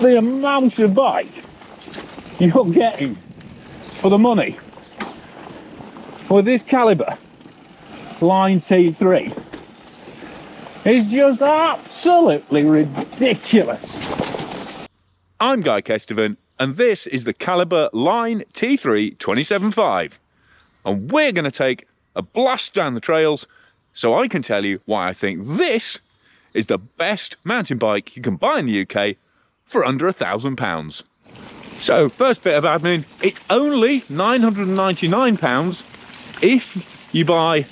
the amount of bike you're getting for the money with this Calibre Line T3 is just absolutely ridiculous. I'm Guy Kesteven, and this is the Calibre Line T3 27.5, and we're going to take a blast down the trails so I can tell you why I think this is the best mountain bike you can buy in the UK for under £1,000. So, first bit of admin, it's only £999 if you buy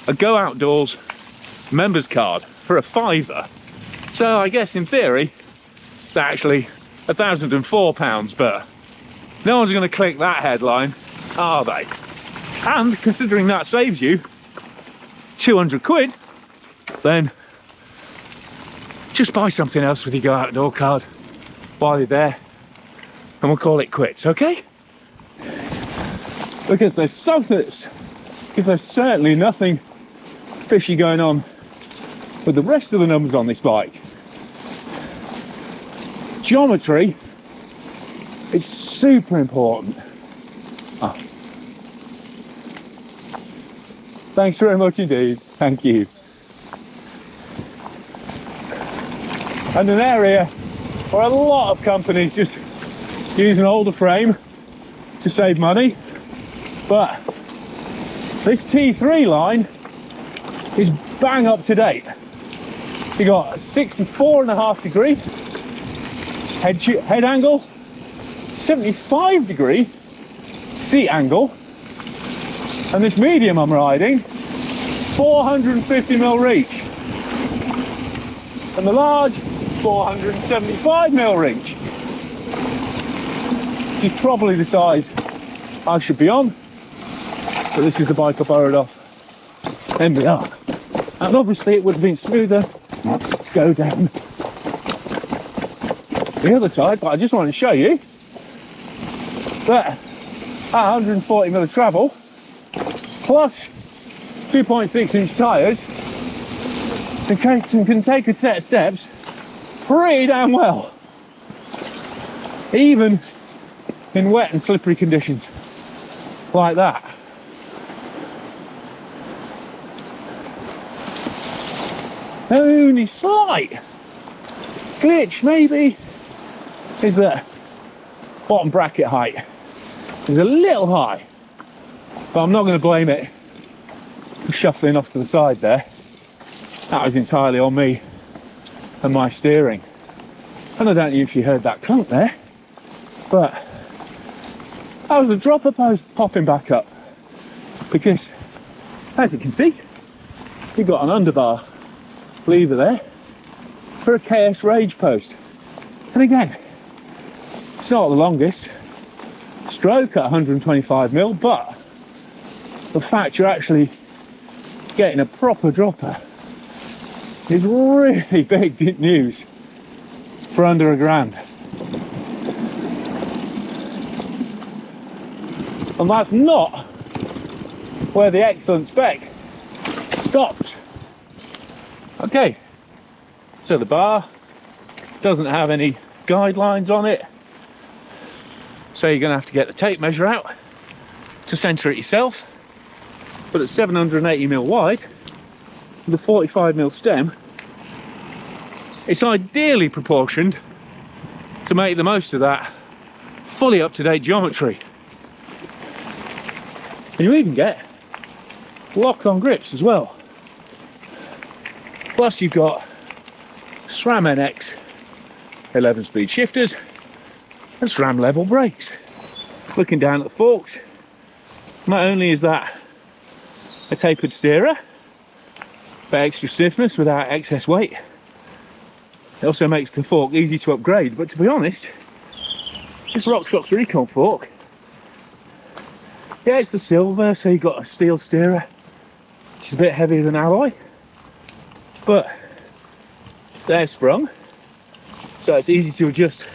a Go Outdoors members card for a £5. So I guess in theory, it's actually £1,004, but no one's going to click that headline, are they? And considering that saves you 200 quid, then just buy something else with your Go Outdoor card while you're there, and we'll call it quits, okay? Because there's certainly nothing fishy going on with the rest of the numbers on this bike. Geometry is super important. Oh. Thanks very much indeed, thank you. And an area where a lot of companies just use an older frame to save money, but this T3 line is bang up to date. You got a 64.5 degree head angle, 75 degree seat angle, and this medium I'm riding, 450mm reach, and the large, 475mm reach, which is probably the size I should be on, but this is the bike I borrowed off MBR, and obviously it would have been smoother to go down the other side, but I just want to show you that at 140mm travel plus 2.6-inch tyres can take a set of steps pretty damn well, even in wet and slippery conditions like that. The only slight glitch maybe is that bottom bracket height is a little high, but I'm not going to blame it for shuffling off to the side there. That was entirely on me and my steering. And I don't know if you heard that clunk there, but that was a dropper post popping back up, because as you can see, you've got an underbar lever there for a KS Rage post. And again, it's not the longest stroke at 125mm, but the fact you're actually getting a proper dropper is really big news for under £1,000. And that's not where the excellent spec stops. Okay, so the bar doesn't have any guidelines on it, so you're going to have to get the tape measure out to centre it yourself. But at 780mm wide with a 45mm stem, it's ideally proportioned to make the most of that fully up-to-date geometry. And you even get lock-on grips as well. Plus you've got SRAM NX 11-speed shifters and SRAM level brakes. Looking down at the forks, not only is that a tapered steerer for extra stiffness without excess weight, it also makes the fork easy to upgrade. But to be honest, this RockShox Recon fork, yeah, it's the silver, so you've got a steel steerer, which is a bit heavier than alloy, but they're sprung, so it's easy to adjust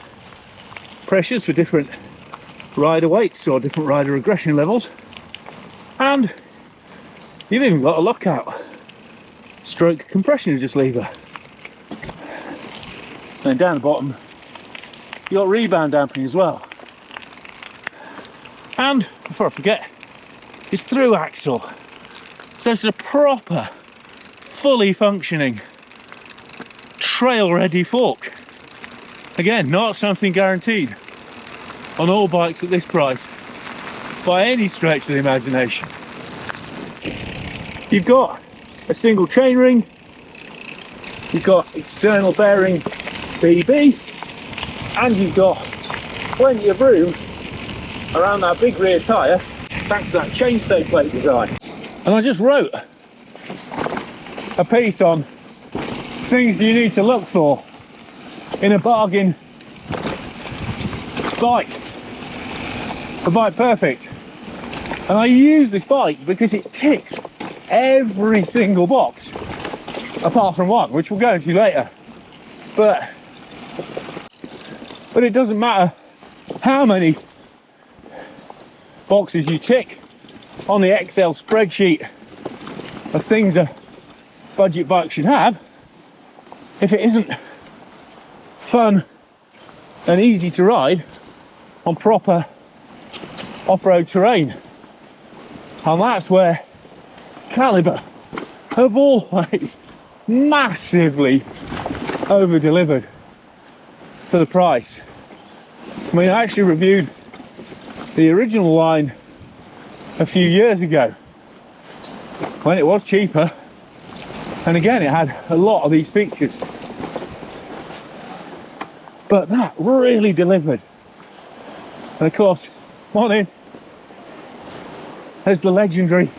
pressures for different rider weights or different rider aggression levels. And you've even got a lockout stroke compression adjust lever. Then down the bottom you got rebound damping as well. And before I forget, it's through axle. So it's a proper, fully functioning, trail ready fork. Again, not something guaranteed on all bikes at this price by any stretch of the imagination. You've got a single chain ring, you've got external bearing BB, and you've got plenty of room around that big rear tyre thanks to that chainstay plate design. And I just wrote a piece on things you need to look for in a bargain bike, a bike perfect. And I use this bike because it ticks every single box apart from one, which we'll go into later. But it doesn't matter how many boxes you tick on the Excel spreadsheet of things a budget bike should have if it isn't fun and easy to ride on proper off-road terrain. And that's where Calibre have always massively over-delivered for the price. I mean, I actually reviewed the original line a few years ago when it was cheaper, and again it had a lot of these features, but that really delivered. And of course, morning, there's the legendary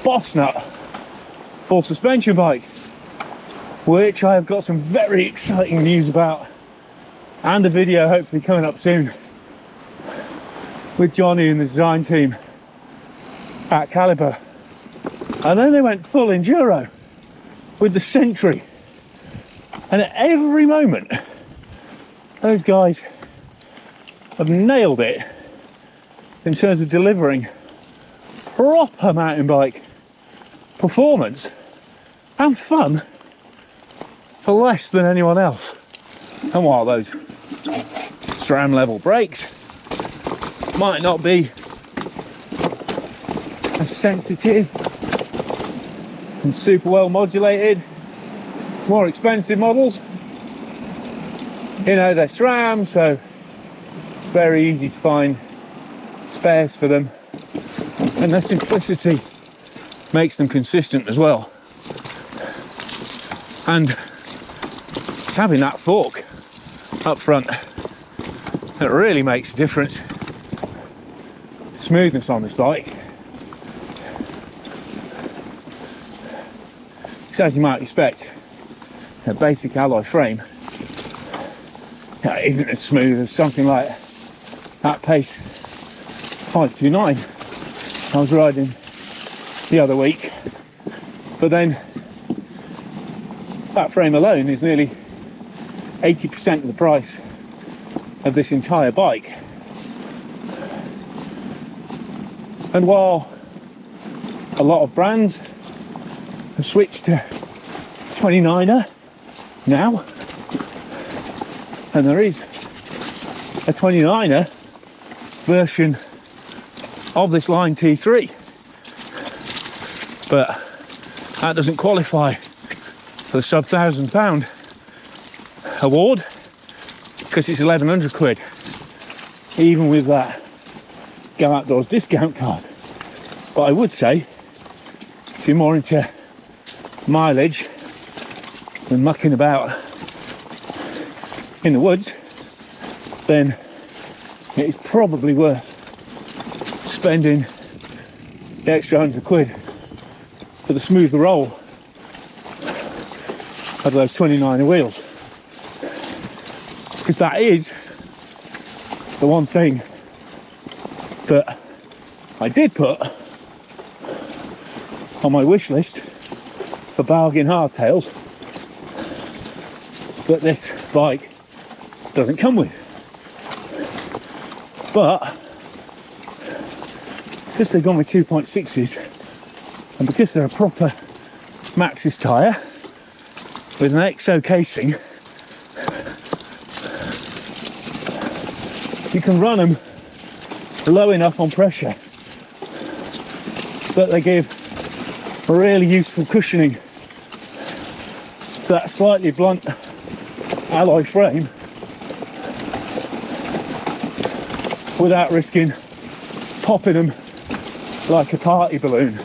Boss Nut full suspension bike, which I have got some very exciting news about, and a video hopefully coming up soon with Johnny and the design team at Calibre. And then they went full enduro with the Sentry, and at every moment those guys have nailed it in terms of delivering proper mountain bike performance and fun for less than anyone else. And while those SRAM level brakes might not be as sensitive and super well modulated, more expensive models, you know, they're SRAM, so it's very easy to find spares for them, and their simplicity makes them consistent as well. And it's having that fork up front that really makes a difference. Smoothness on this bike, so as you might expect, a basic alloy frame isn't as smooth as something like that Pace 529 I was riding the other week. But then that frame alone is nearly 80% of the price of this entire bike. And while a lot of brands have switched to 29er now, and there is a 29er version of this Line T3, but that doesn't qualify for the sub £1,000 award because it's 1,100 quid, even with that Go Outdoors discount card. But I would say, if you're more into mileage than mucking about in the woods, then it is probably worth spending the extra 100 quid for the smoother roll of those 29er wheels, because that is the one thing that I did put on my wish list for bargain hardtails that this bike doesn't come with. But because they've gone with 2.6s, and because they're a proper Maxxis tyre with an XO casing, you can run them low enough on pressure that they give a really useful cushioning to that slightly blunt alloy frame without risking popping them like a party balloon.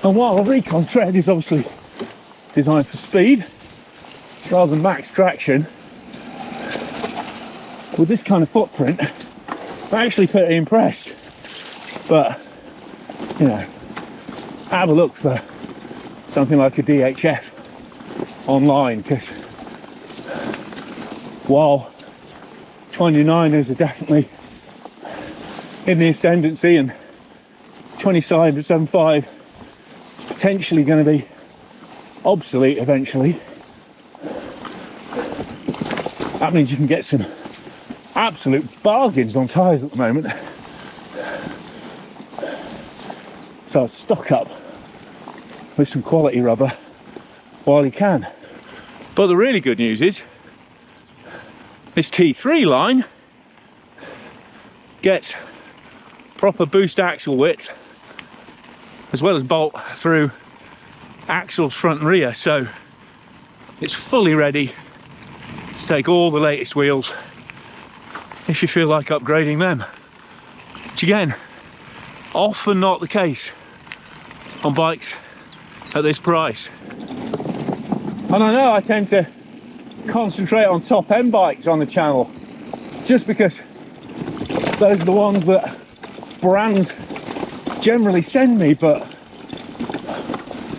And while a recon tread is obviously designed for speed rather than max traction, with this kind of footprint I'm actually pretty impressed. But you know, have a look for something like a DHF online, because while 29ers are definitely in the ascendancy and 27.5 is potentially going to be obsolete eventually, that means you can get some absolute bargains on tyres at the moment. So stock up with some quality rubber while you can. But the really good news is this T3 line gets proper boost axle width as well as bolt through axles front and rear, so it's fully ready to take all the latest wheels if you feel like upgrading them, which again, often not the case on bikes at this price. And I know I tend to concentrate on top end bikes on the channel just because those are the ones that brands generally send me, but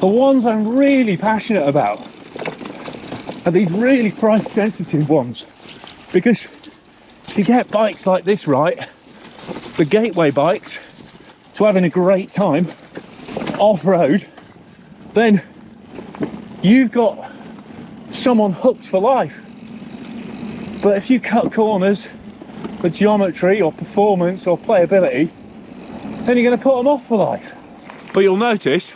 the ones I'm really passionate about are these really price sensitive ones, because if you get bikes like this right, the gateway bikes to having a great time off-road, then you've got someone hooked for life. But if you cut corners with geometry or performance or playability, then you're going to put them off for life. But you'll notice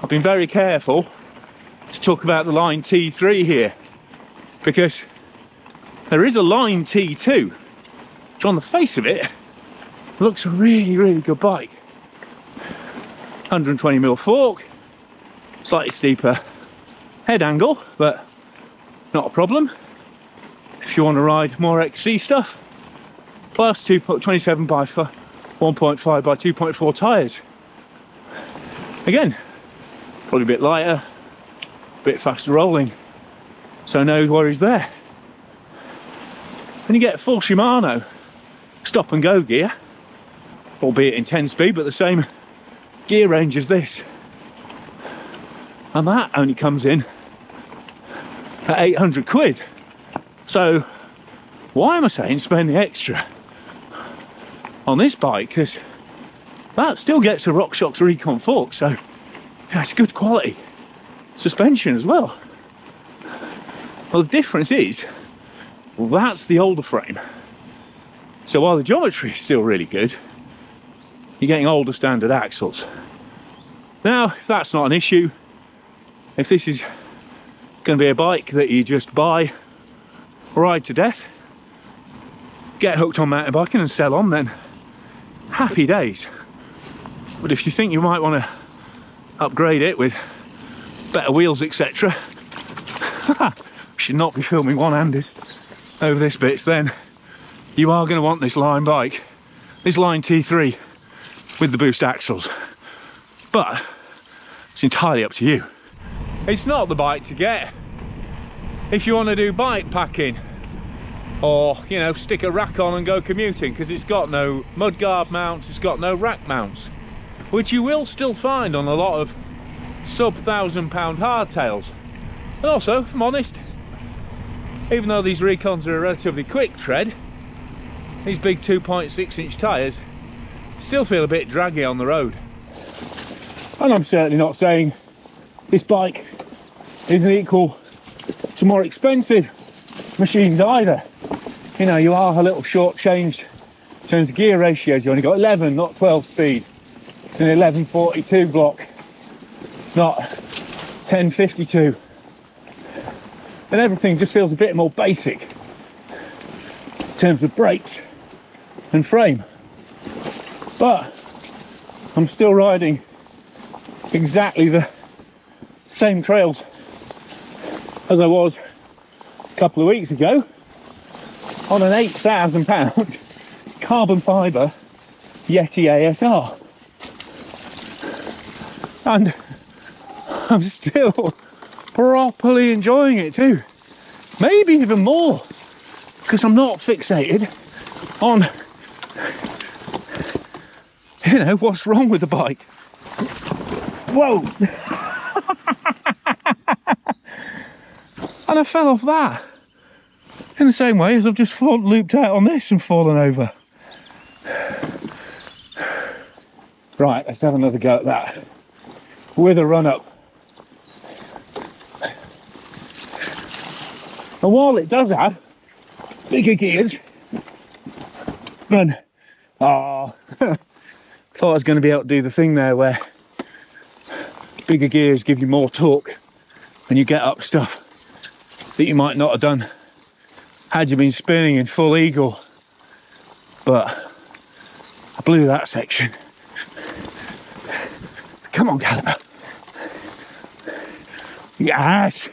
I've been very careful to talk about the Line T3 here, because there is a Line T2 which on the face of it looks a really good bike. 120mm fork, slightly steeper head angle, but not a problem if you want to ride more XC stuff. Plus 27 by 1.5 by 2.4 tyres. Again, probably a bit lighter, a bit faster rolling, so no worries there. Then you get full Shimano stop and go gear, albeit in 10 speed, but the same gear range as this, and that only comes in at 800 quid. So why am I saying spend the extra on this bike? Because that still gets a RockShox Recon fork, so yeah, it's good quality suspension as well. Well, the difference is, well, that's the older frame, so while the geometry is still really good, you're getting older standard axles. Now, if that's not an issue, if this is going to be a bike that you just buy, ride to death, get hooked on mountain biking and sell on, then happy days. But if you think you might want to upgrade it with better wheels, etc., should not be filming one-handed over this bit, then you are going to want this Line bike, this Line T3 with the boost axles. But it's entirely up to you. It's not the bike to get if you want to do bike packing, or, you know, stick a rack on and go commuting, because it's got no mudguard mounts, it's got no rack mounts, which you will still find on a lot of sub £1,000 hardtails. And also, if I'm honest, even though these Recons are a relatively quick tread, these big 2.6 inch tyres still feel a bit draggy on the road. And I'm certainly not saying this bike isn't equal to more expensive machines either. You know, you are a little short-changed in terms of gear ratios. You only got 11, not 12 speed. It's an 1142 block, not 1052. And everything just feels a bit more basic. terms of brakes and frame, but I'm still riding exactly the same trails as I was a couple of weeks ago on an £8,000 carbon fibre Yeti ASR, and I'm still properly enjoying it too, maybe even more, because I'm not fixated on, you know, what's wrong with the bike. Whoa! And I fell off that in the same way as I've just looped out on this and fallen over. Right, let's have another go at that with a run up. And while it does have bigger gears, thought I was going to be able to do the thing there where bigger gears give you more torque and you get up stuff that you might not have done had you been spinning in full eagle, but I blew that section. Come on, Calibre. Yes,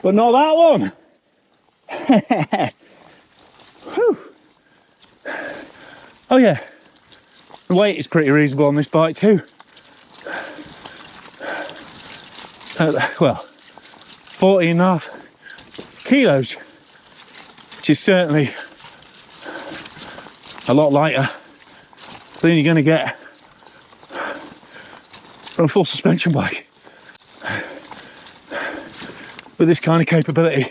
but not that one. Whew. Oh yeah, the weight is pretty reasonable on this bike too. Well, 14.5 kilos, which is certainly a lot lighter than you're going to get from a full suspension bike with this kind of capability,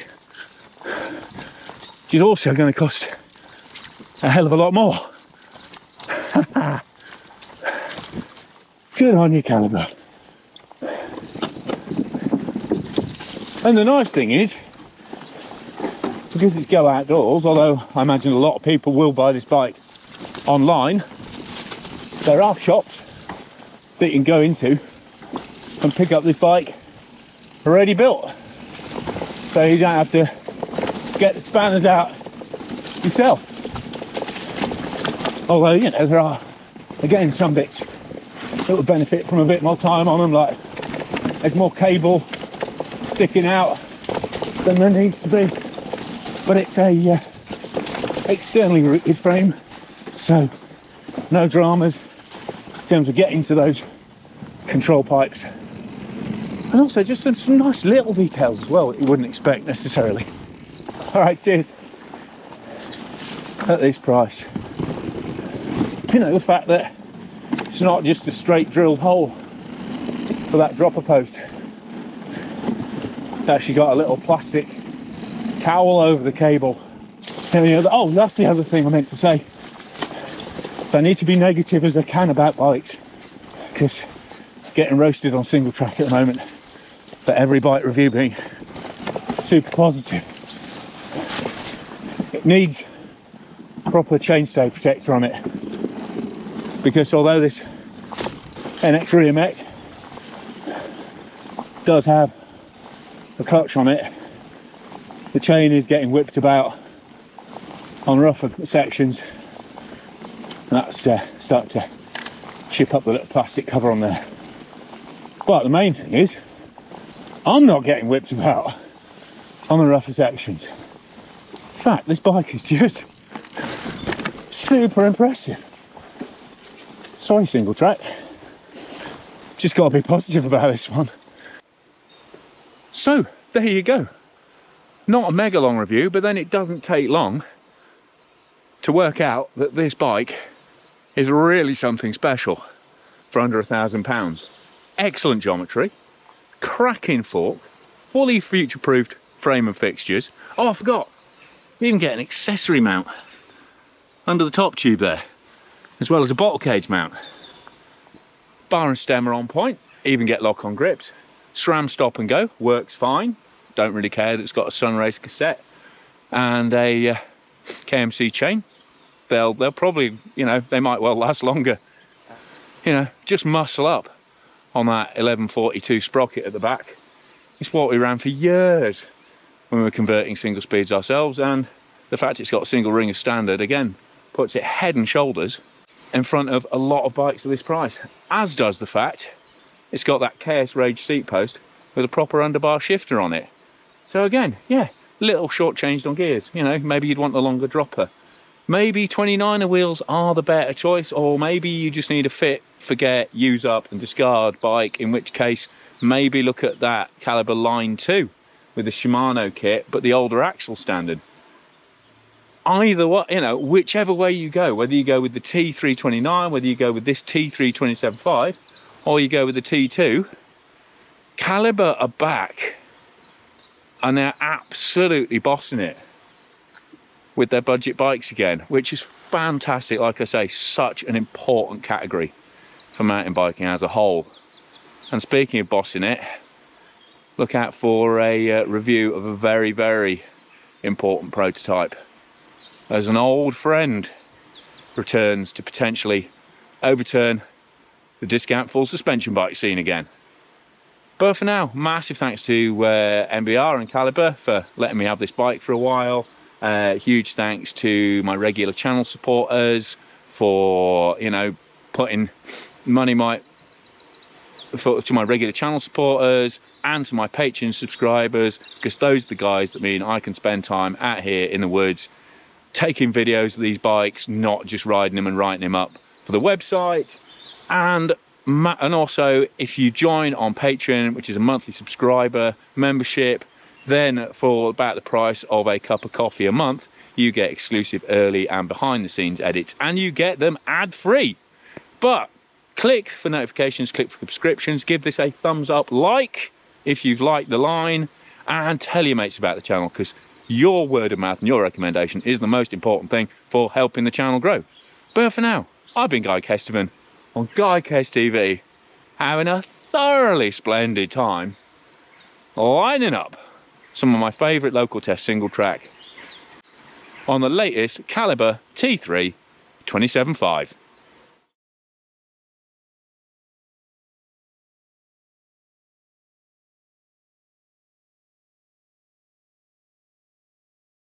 which is also going to cost a hell of a lot more. Good on you, Calibre. And the nice thing is, because it's go outdoors, although I imagine a lot of people will buy this bike online, there are shops that you can go into and pick up this bike already built, so you don't have to get the spanners out yourself. Although, you know, there are again some bits that would benefit from a bit more time on them, like there's more cable sticking out than there needs to be, but it's a externally routed frame, so no dramas in terms of getting to those control pipes, and also just some nice little details as well that you wouldn't expect necessarily. All right, cheers. At this price, you know, the fact that it's not just a straight drilled hole for that dropper post, it's actually got a little plastic cowl over the cable. Oh, that's the other thing I meant to say. So I need to be negative as I can about bikes, because getting roasted on single track at the moment for every bike review being super positive. It needs proper chainstay protector on it, because although this NX rear mech does have a clutch on it, the chain is getting whipped about on rougher sections, and that's starting to chip up the little plastic cover on there. But the main thing is, I'm not getting whipped about on the rougher sections. In fact, this bike is just super impressive. Sorry, single track. Just got to be positive about this one. So, there you go. Not a mega long review, but then it doesn't take long to work out that this bike is really something special for under £1,000. Excellent geometry, cracking fork, fully future-proofed frame and fixtures. Oh, I forgot, you even get an accessory mount under the top tube there, as well as a bottle cage mount. Bar and stem are on point, even get lock-on grips. SRAM stop and go, works fine. Don't really care that it's got a Sunrace cassette and a KMC chain. They'll probably, you know, they might well last longer. You know, just muscle up on that 1142 sprocket at the back. It's what we ran for years when we were converting single speeds ourselves, and the fact it's got a single ring of standard, again, puts it head and shoulders in front of a lot of bikes of this price, as does the fact it's got that KS Rage seat post with a proper underbar shifter on it. So again, yeah, little short changed on gears. You know, maybe you'd want the longer dropper. Maybe 29er wheels are the better choice, or maybe you just need a fit, forget, use up and discard bike, in which case maybe look at that Calibre Line 2 with the Shimano kit, but the older axle standard. Either what, you know, whichever way you go, whether you go with the T329, whether you go with this T327.5, or you go with the T2, Calibre are back, and they're absolutely bossing it with their budget bikes again, which is fantastic. Like I say, such an important category for mountain biking as a whole. And speaking of bossing it, look out for a review of a very, very important prototype, as an old friend returns to potentially overturn the discount full suspension bike scene again. But for now, massive thanks to MBR and Calibre for letting me have this bike for a while. Huge thanks to my regular channel supporters for, you know, putting money to my regular channel supporters, and to my Patreon subscribers, because those are the guys that mean I can spend time out here in the woods taking videos of these bikes, not just riding them and writing them up for the website. And also, if you join on Patreon, which is a monthly subscriber membership, then for about the price of a cup of coffee a month, you get exclusive early and behind the scenes edits, and you get them ad free. But click for notifications, click for subscriptions, give this a thumbs up, like if you've liked the line, and tell your mates about the channel, because your word of mouth and your recommendation is the most important thing for helping the channel grow. But for now, I've been Guy Kesterman on Guy Kest TV, having a thoroughly splendid time lining up some of my favourite local test single track on the latest Calibre T3 27.5.